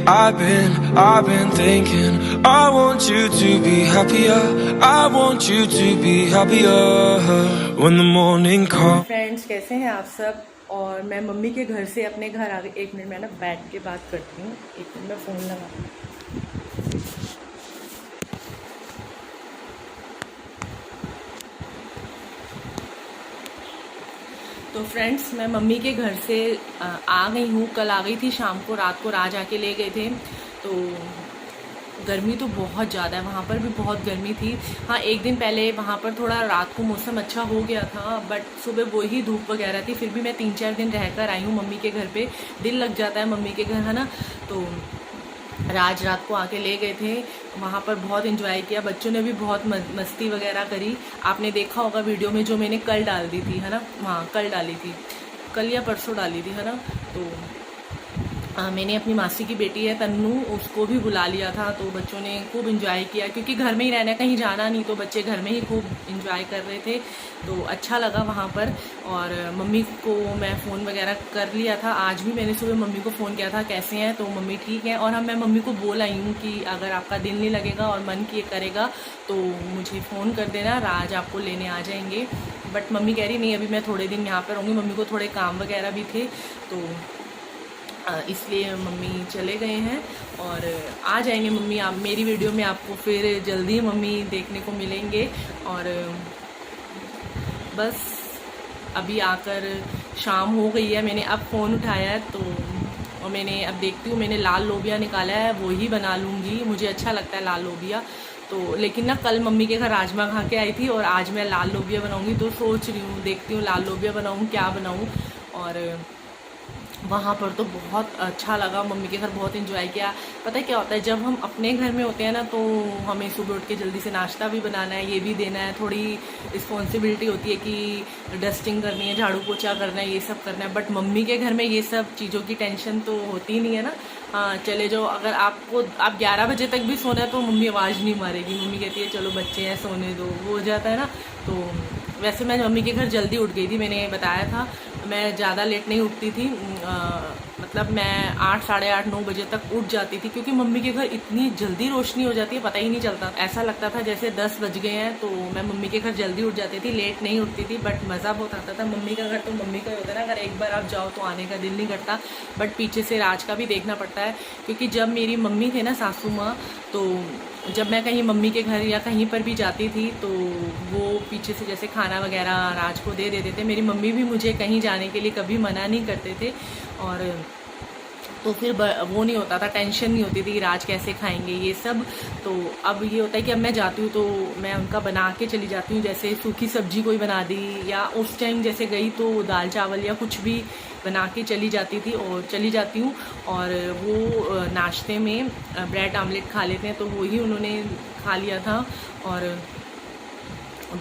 I've been thinking, I want you to be happier, I want you to be happier when the morning comes. Friends, कैसे हैं आप सब? और मैं mummy के घर से अपने घर आ गई। एक मिनट में ना बैठ के बात करती हूँ, एक मिनट में फ़ोन लगा। तो फ्रेंड्स, मैं मम्मी के घर से आ गई हूँ। कल आ गई थी शाम को, रात को राज आके ले गए थे। तो गर्मी तो बहुत ज़्यादा है, वहाँ पर भी बहुत गर्मी थी। हाँ, एक दिन पहले वहाँ पर थोड़ा रात को मौसम अच्छा हो गया था, बट सुबह वही धूप वगैरह थी। फिर भी मैं 3-4 दिन रहकर आई हूँ मम्मी के घर पे। दिल लग जाता है मम्मी के घर, है ना। तो राज रात को आके ले गए थे, वहाँ पर बहुत एंजॉय किया। बच्चों ने भी बहुत मस्ती वगैरह करी। आपने देखा होगा वीडियो में जो मैंने कल डाल दी थी, है ना। हाँ, कल डाली थी, कल या परसों डाली थी, है ना। तो मैंने अपनी मासी की बेटी है तन्नू, उसको भी बुला लिया था। तो बच्चों ने खूब इंजॉय किया, क्योंकि घर में ही रहना, कहीं जाना नहीं, तो बच्चे घर में ही खूब इंजॉय कर रहे थे। तो अच्छा लगा वहाँ पर। और मम्मी को मैं फ़ोन वगैरह कर लिया था। आज भी मैंने सुबह मम्मी को फ़ोन किया था, कैसे हैं? तो मम्मी ठीक है। और मैं मम्मी को बोल आई हूँ कि अगर आपका दिल नहीं लगेगा और मन किए करेगा तो मुझे फ़ोन कर देना, राज आपको लेने आ जाएंगे। बट मम्मी कह रही नहीं, अभी मैं थोड़े दिन यहाँ पर रहूँगी। मम्मी को थोड़े काम वगैरह भी थे, तो इसलिए मम्मी चले गए हैं। और आ जाएंगे मम्मी। आप मेरी वीडियो में आपको फिर जल्दी मम्मी देखने को मिलेंगे। और बस अभी आकर शाम हो गई है, मैंने अब फ़ोन उठाया है। तो और मैंने अब देखती हूँ, मैंने लाल लोबिया निकाला है, वो ही बना लूँगी। मुझे अच्छा लगता है लाल लोबिया। तो लेकिन ना कल मम्मी के घर राजमा खा के आई थी, और आज मैं लाल लोबिया बनाऊँगी। तो सोच रही हूँ, देखती हूँ लाल लोबिया बनाऊँ क्या बनाऊँ। और वहाँ पर तो बहुत अच्छा लगा, मम्मी के घर बहुत एंजॉय किया। पता है क्या होता है, जब हम अपने घर में होते हैं ना, तो हमें सुबह उठ के जल्दी से नाश्ता भी बनाना है, ये भी देना है, थोड़ी रिस्पॉन्सिबिलिटी होती है कि डस्टिंग करनी है, झाड़ू पोछा करना है, ये सब करना है। बट मम्मी के घर में ये सब चीज़ों की टेंशन तो होती नहीं है ना। हाँ, चले जाओ। अगर आप 11 बजे तक भी सोना है तो मम्मी आवाज़ नहीं मारेगी। मम्मी कहती है चलो बच्चे हैं, सोने दो, वो हो जाता है ना। तो वैसे मैं मम्मी के घर जल्दी उठ गई थी, मैंने बताया था। मैं ज़्यादा लेट नहीं उठती थी, मतलब मैं 8, साढ़े 8, 9 बजे तक उठ जाती थी, क्योंकि मम्मी के घर इतनी जल्दी रोशनी हो जाती है, पता ही नहीं चलता। ऐसा लगता था जैसे 10 बज गए हैं। तो मैं मम्मी के घर जल्दी उठ जाती थी, लेट नहीं उठती थी। बट मज़ा बहुत आता था। मम्मी का घर तो मम्मी का ही होता है ना, अगर एक बार आप जाओ तो आने का दिल नहीं करता। बट पीछे से राज का भी देखना पड़ता है, क्योंकि जब मेरी मम्मी थे ना, सासू माँ, तो जब मैं कहीं मम्मी के घर या कहीं पर भी जाती थी, तो वो पीछे से जैसे खाना वगैरह राज को दे देते थे। मेरी मम्मी भी मुझे कहीं जाने के लिए कभी मना नहीं करते थे। और तो फिर वो नहीं होता था, टेंशन नहीं होती थी कि राज कैसे खाएंगे ये सब। तो अब ये होता है कि अब मैं जाती हूँ तो मैं उनका बना के चली जाती हूँ। जैसे सूखी सब्जी कोई बना दी, या उस टाइम जैसे गई तो दाल चावल या कुछ भी बना के चली जाती थी और चली जाती हूँ। और वो नाश्ते में ब्रेड आमलेट खा लेते हैं, तो वही उन्होंने खा लिया था। और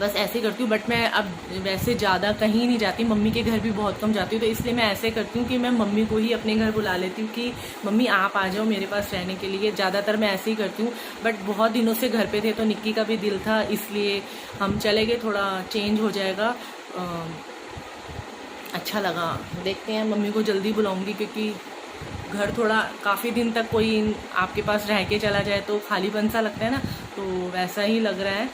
बस ऐसे करती हूँ। बट मैं अब वैसे ज़्यादा कहीं नहीं जाती, मम्मी के घर भी बहुत कम जाती हूँ। तो इसलिए मैं ऐसे करती हूँ कि मैं मम्मी को ही अपने घर बुला लेती हूँ कि मम्मी आप आ जाओ मेरे पास रहने के लिए। ज़्यादातर मैं ऐसे ही करती हूँ। बट बहुत दिनों से घर पे थे, तो निक्की का भी दिल था, इसलिए हम चले गए। थोड़ा चेंज हो जाएगा, अच्छा लगा। देखते हैं, मम्मी को जल्दी बुलाऊँगी, क्योंकि घर थोड़ा काफ़ी दिन तक कोई आपके पास रह के चला जाए तो खालीपन सा लगता है ना, तो वैसा ही लग रहा है।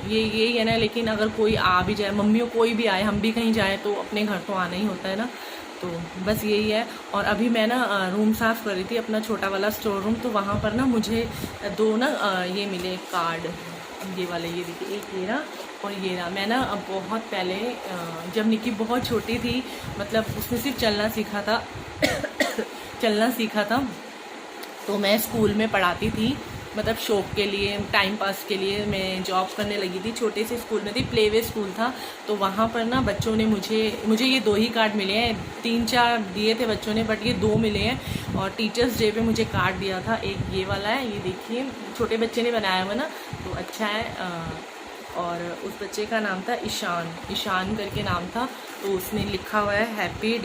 यही है ना। लेकिन अगर कोई आ भी जाए, मम्मी को कोई भी आए, हम भी कहीं जाए, तो अपने घर तो आना ही होता है ना। तो बस यही है। और अभी मैं ना रूम साफ़ कर रही थी, अपना छोटा वाला स्टोर रूम। तो वहाँ पर ना मुझे 2 ना ये मिले कार्ड, ये वाले, ये देखिए, एक ये रहा और ये रहा। मैं ना बहुत पहले, जब निक्की बहुत छोटी थी, मतलब उसने सिर्फ चलना सीखा था चलना सीखा था, तो मैं स्कूल में पढ़ाती थी, मतलब शौक के लिए, टाइम पास के लिए। मैं जॉब करने लगी थी, छोटे से स्कूल में थी, प्लेवे स्कूल था। तो वहाँ पर ना बच्चों ने मुझे ये 2 ही कार्ड मिले हैं। 3-4 दिए थे बच्चों ने, बट ये 2 मिले हैं। और टीचर्स डे पे मुझे कार्ड दिया था। एक ये वाला है, ये देखिए, छोटे बच्चे ने बनाया हुआ ना, तो अच्छा है। और उस बच्चे का नाम था ईशान करके नाम था। तो उसने लिखा हुआ है, happy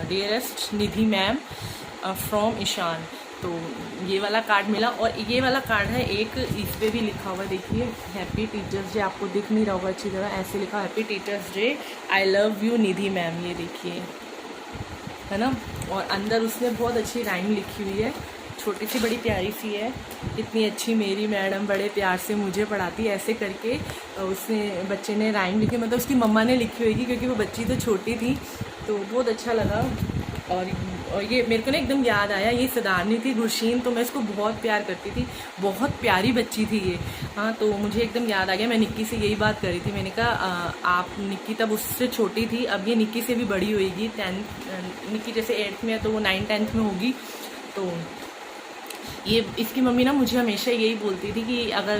dearest Nidhi ma'am from Ishaan. तो ये वाला कार्ड मिला। और ये वाला कार्ड है एक, इस पे भी लिखा हुआ है, देखिए, हैप्पी टीचर्स डे। आपको दिख नहीं रहा होगा अच्छी तरह, ऐसे लिखा, happy teachers day, I love you Nidhi ma'am. ये देखिए, है ना। और अंदर उसने बहुत अच्छी राइम लिखी हुई है, छोटी सी बड़ी प्यारी सी है। इतनी अच्छी मेरी मैडम बड़े प्यार से मुझे पढ़ाती है, ऐसे करके उसने बच्चे ने राइम लिखी, मतलब उसकी मम्मा ने लिखी होगी क्योंकि वो बच्ची तो छोटी थी। तो बहुत अच्छा लगा। और ये मेरे को ना एकदम याद आया, ये सदारनी थी गुरशीन, तो मैं इसको बहुत प्यार करती थी, बहुत प्यारी बच्ची थी ये। हाँ, तो मुझे एकदम याद आ गया, मैं निक्की से यही बात करी थी। मैंने कहा आप निक्की तब उससे छोटी थी, अब ये निक्की से भी बड़ी होएगी। 10 निक्की जैसे 8th में है तो वो 9-10th में होगी। तो ये इसकी मम्मी ना मुझे हमेशा यही बोलती थी कि अगर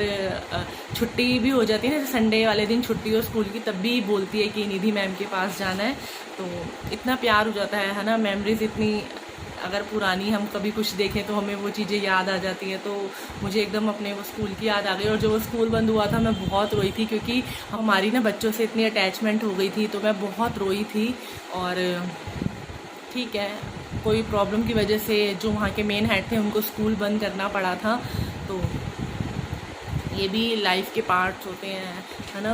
छुट्टी भी हो जाती है ना, संडे वाले दिन छुट्टी हो स्कूल की, तब भी बोलती है कि निधि मैम के पास जाना है। तो इतना प्यार हो जाता है ना, मेमोरीज इतनी अगर पुरानी हम कभी कुछ देखें तो हमें वो चीज़ें याद आ जाती हैं। तो मुझे एकदम अपने वो स्कूल की याद आ गई। और जो वो स्कूल बंद हुआ था मैं बहुत रोई थी, क्योंकि हमारी ना बच्चों से इतनी अटैचमेंट हो गई थी, तो मैं बहुत रोई थी। और ठीक है, कोई प्रॉब्लम की वजह से जो वहाँ के मेन हेड थे उनको स्कूल बंद करना पड़ा था। तो ये भी लाइफ के पार्ट्स होते हैं, है ना,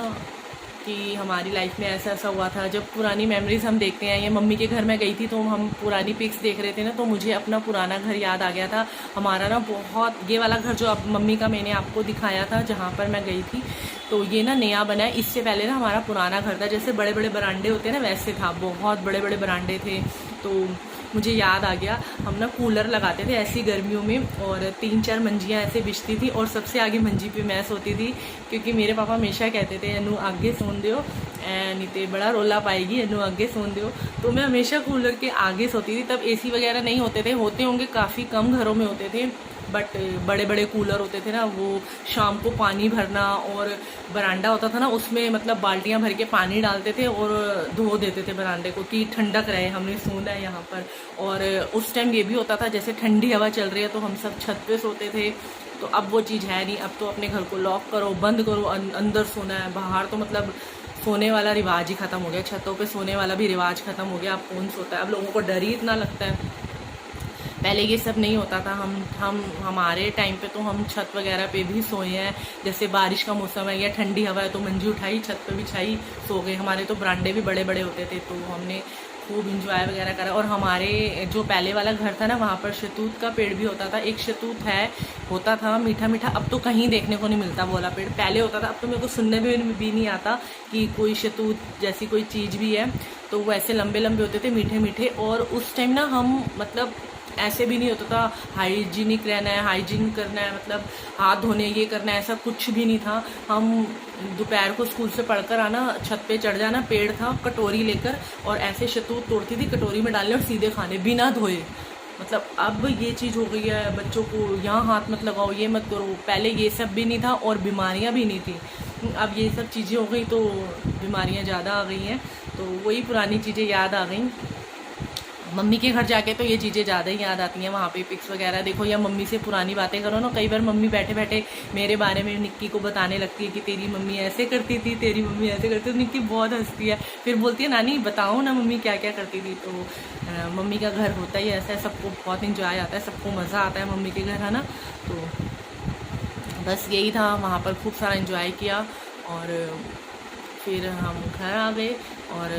कि हमारी लाइफ में ऐसा ऐसा हुआ था। जब पुरानी मेमोरीज हम देखते हैं, ये मम्मी के घर में गई थी तो हम पुरानी पिक्स देख रहे थे ना, तो मुझे अपना पुराना घर याद आ गया था। हमारा ना बहुत, ये वाला घर जो अब मम्मी का मैंने आपको दिखाया था जहाँ पर मैं गई थी, तो ये ना नया बना है। इससे पहले ना हमारा पुराना घर था, जैसे बड़े बड़े बरांडे होते हैं ना, वैसे था, बहुत बड़े बड़े बरांडे थे। तो मुझे याद आ गया, हम ना कूलर लगाते थे ऐसी गर्मियों में, और 3-4 मंजियाँ ऐसे बिछती थी, और सबसे आगे मंजी पे मैं सोती थी, क्योंकि मेरे पापा हमेशा कहते थे अनु आगे सोन दियो, नीते बड़ा रोला पाएगी, अनु आगे सोन दियो। तो मैं हमेशा कूलर के आगे सोती थी। तब एसी वगैरह नहीं होते थे, होते होंगे काफ़ी कम घरों में होते थे, बट बड़े बड़े कूलर होते थे ना, वो शाम को पानी भरना, और बरांडा होता था ना, उसमें मतलब बाल्टियां भर के पानी डालते थे और धो देते थे बरांडे को कि ठंडक रहे, हमने सोना है यहाँ पर। और उस टाइम ये भी होता था जैसे ठंडी हवा चल रही है तो हम सब छत पे सोते थे। तो अब वो चीज़ है नहीं, अब तो अपने घर को लॉक करो, बंद करो, अंदर सोना है। बाहर तो मतलब सोने वाला रिवाज ही ख़त्म हो गया, छतों पे सोने वाला भी रिवाज ख़त्म हो गया। अब कौन सोता है, अब लोगों को डर ही इतना लगता है। पहले ये सब नहीं होता था। हम हमारे टाइम पे तो हम छत वगैरह पे भी सोए हैं, जैसे बारिश का मौसम है या ठंडी हवा है तो मंजी उठाई, छत पे बिछाई, सो गए। हमारे तो बरांडे भी बड़े बड़े होते थे, तो हमने खूब इंजॉय वगैरह करा। और हमारे जो पहले वाला घर था ना, वहाँ पर शतूत का पेड़ भी होता था। एक शतूत होता था मीठा मीठा, अब तो कहीं देखने को नहीं मिलता वो वाला पेड़। पहले होता था, अब तो मेरे को सुनने में भी नहीं आता कि कोई शतूत जैसी कोई चीज़ भी है। तो वो ऐसे लंबे लंबे होते थे, मीठे मीठे। और उस टाइम ना हम मतलब ऐसे भी नहीं होता था हाइजीनिक रहना है, हाइजीन करना है, मतलब हाथ धोने ये करना है, ऐसा कुछ भी नहीं था। हम दोपहर को स्कूल से पढ़कर आना, छत पे चढ़ जाना, पेड़ था, कटोरी लेकर, और ऐसे शतूत तोड़ती थी, कटोरी में डालने और सीधे खाने बिना धोए। मतलब अब ये चीज़ हो गई है, बच्चों को यहाँ हाथ मत लगाओ, ये मत करो। पहले ये सब भी नहीं था और बीमारियाँ भी नहीं थी। अब ये सब चीज़ें हो गई तो बीमारियाँ ज़्यादा आ गई हैं। तो वही पुरानी चीज़ें याद आ गई। मम्मी के घर जाके तो ये चीज़ें ज़्यादा ही याद आती हैं। वहाँ पे पिक्स वगैरह देखो, या मम्मी से पुरानी बातें करो ना, कई बार मम्मी बैठे बैठे मेरे बारे में निक्की को बताने लगती है कि तेरी मम्मी ऐसे करती थी, तेरी मम्मी ऐसे करती थी। निक्की बहुत हंसती है, फिर बोलती है नानी बताओ ना मम्मी क्या क्या करती थी। तो मम्मी का घर होता ही ऐसा है, सबको बहुत इंजॉय आता है, सबको मज़ा आता है मम्मी के घर, है ना। तो बस यही था, वहाँ पर खूब सारा इंजॉय किया। और फिर हम घर आ गए, और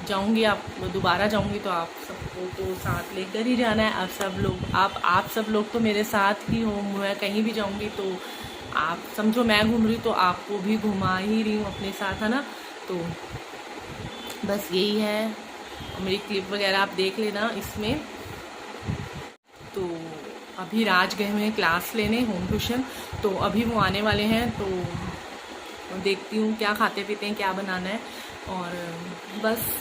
जाऊंगी, आप दोबारा जाऊंगी तो आप सबको तो साथ लेकर ही जाना है। आप सब लोग तो मेरे साथ ही हो। मैं कहीं भी जाऊंगी तो आप समझो मैं घूम रही तो आपको भी घुमा ही रही हूँ अपने साथ, है ना। तो बस यही है, मेरी क्लिप वगैरह आप देख लेना इसमें। तो अभी राज गए हुए हैं क्लास लेने, होम ट्यूशन, तो अभी वो आने वाले हैं। तो देखती हूँ क्या खाते पीते हैं, क्या बनाना है। और बस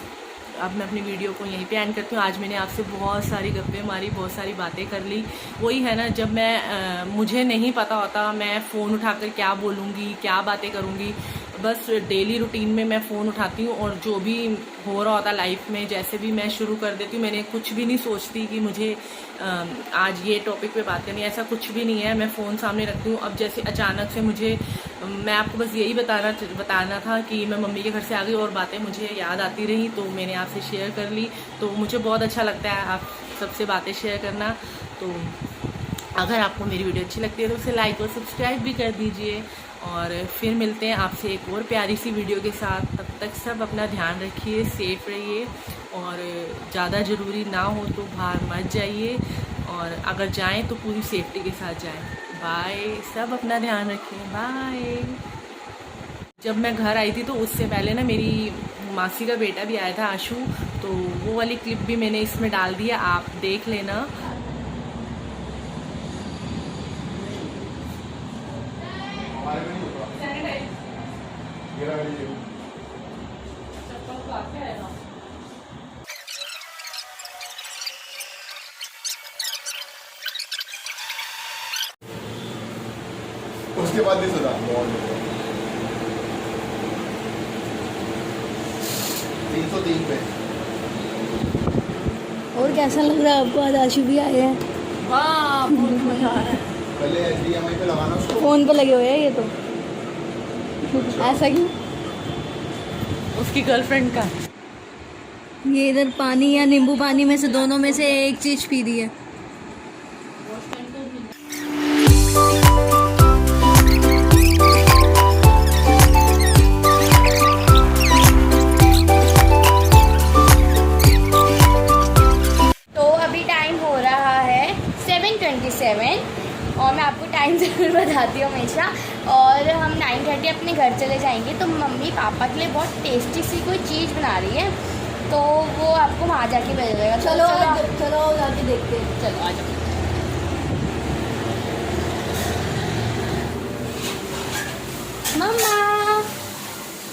अब मैं अपनी वीडियो को यहीं पे एंड करती हूँ। आज मैंने आपसे बहुत सारी गप्पे मारी, बहुत सारी बातें कर ली। वही है ना, जब मैं मुझे नहीं पता होता मैं फ़ोन उठाकर क्या बोलूँगी, क्या बातें करूँगी। बस डेली रूटीन में मैं फ़ोन उठाती हूँ और जो भी हो रहा होता लाइफ में, जैसे भी मैं शुरू कर देती हूँ। मैंने कुछ भी नहीं सोचती कि मुझे आज ये टॉपिक पे बात करनी है, ऐसा कुछ भी नहीं है। मैं फ़ोन सामने रखती हूँ। अब जैसे अचानक से मैं आपको बस यही बताना था कि मैं मम्मी के घर से आ गई और बातें मुझे याद आती रही, तो मैंने आपसे शेयर कर ली। तो मुझे बहुत अच्छा लगता है आप सबसे बातें शेयर करना। तो अगर आपको मेरी वीडियो अच्छी लगती है तो उसे लाइक और सब्सक्राइब भी कर दीजिए। और फिर मिलते हैं आपसे एक और प्यारी सी वीडियो के साथ। तब तक सब अपना ध्यान रखिए, सेफ रहिए, और ज़्यादा ज़रूरी ना हो तो बाहर मत जाइए, और अगर जाएं तो पूरी सेफ्टी के साथ जाएं। बाय, सब अपना ध्यान रखें, बाय। जब मैं घर आई थी तो उससे पहले ना मेरी मासी का बेटा भी आया था, आशु, तो वो वाली क्लिप भी मैंने इसमें डाल दी है, आप देख लेना। उसके बाद भी सुधा 303 पे। और कैसा लग रहा है आपको? आज आशु भी आए हैं। वाह, बहुत मजा आ रहा है। पहले HDMI पे लगाना उसको। फोन पे लगे हुए हैं ये तो। ऐसा क्यों? उसकी गर्लफ्रेंड का। ये इधर पानी या नींबू पानी में से दोनों में से एक चीज पी रही है। और मैं आपको टाइम ज़रूर बताती हूँ हमेशा। और हम 9:30 अपने घर चले जाएंगे, तो मम्मी पापा के लिए बहुत टेस्टी सी कोई चीज़ बना रही है, तो वो आपको वहाँ जाके मिल जाएगा। चलो चलो जाके देखते हैं। चलो आ जाओ। मम्मा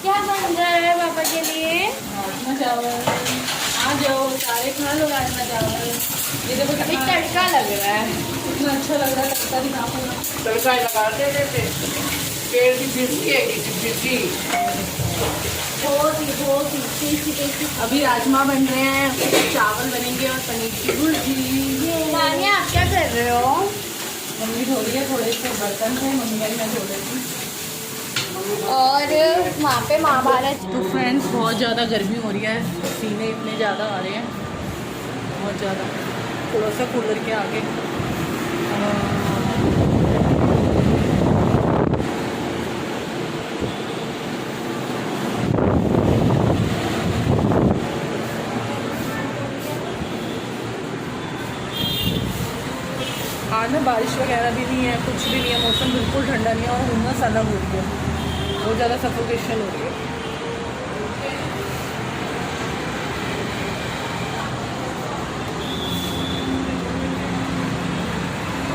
क्या बन रहा है पापा के लिए? राजमा चावल। आ जाओ, सारे खा लो राजमा चावल। ये देखो अभी तड़का लग रहा है, कितना अच्छा लग रहा है, तड़का दिखा पूरा। तड़का लगाते थे, पेड़ की फिरकी है कि फिरकी। बहुत ही टेस्टी। अभी राजमा बन रहे हैं, चावल बनेंगे और पनीर की भुर्जी। नानी आप क्या कर रहे हो? मम्मी धो रही है, थोड़े से बर्तन थे मम्मी का ही मैं धो रही थी। और वहाँ पे महाभारत। तो फ्रेंड्स, बहुत ज़्यादा गर्मी हो रही है, पसीने इतने ज़्यादा आ रहे हैं, बहुत ज़्यादा। थोड़ा सा कूलर के आगे आज ना बारिश वगैरह भी नहीं है, कुछ भी नहीं है, मौसम बिल्कुल ठंडा नहीं है, और उमस अलग हो रही है, बहुत ज़्यादा सफोकेशन हो रही है।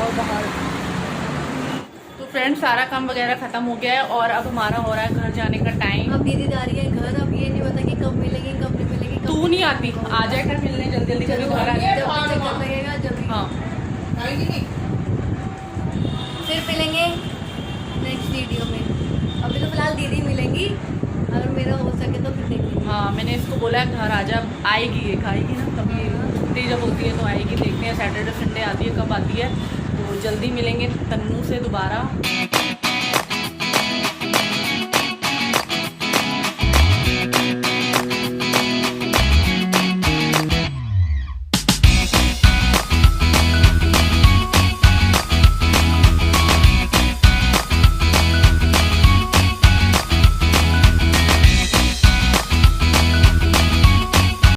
और बाहर तो फ्रेंड्स, सारा काम वगैरह ख़त्म हो गया है, और अब हमारा हो रहा है घर जाने का टाइम। अब दीदी जा रही है घर। अब ये नहीं पता कि कब मिलेगी कब नहीं मिलेगी। तू नहीं आती, आ जाए कर मिलने जल्दी जल्दी, कभी घर आ जाए। जब भी चक्कर लगेगा जब भी। हाँ, फिर मिलेंगे नेक्स्ट वीडियो में। अभी तो फिलहाल दीदी मिलेंगी, अगर मेरा हो सके तो फिर देखेंगे। हाँ, मैंने इसको बोला है घर आ जा, आएगी, ये खाएगी ना, कभी छुट्टी जब होती है तो आएगी। देखते हैं सैटरडे संडे आती है, कब आती है, तो जल्दी मिलेंगे तन्नू से दोबारा।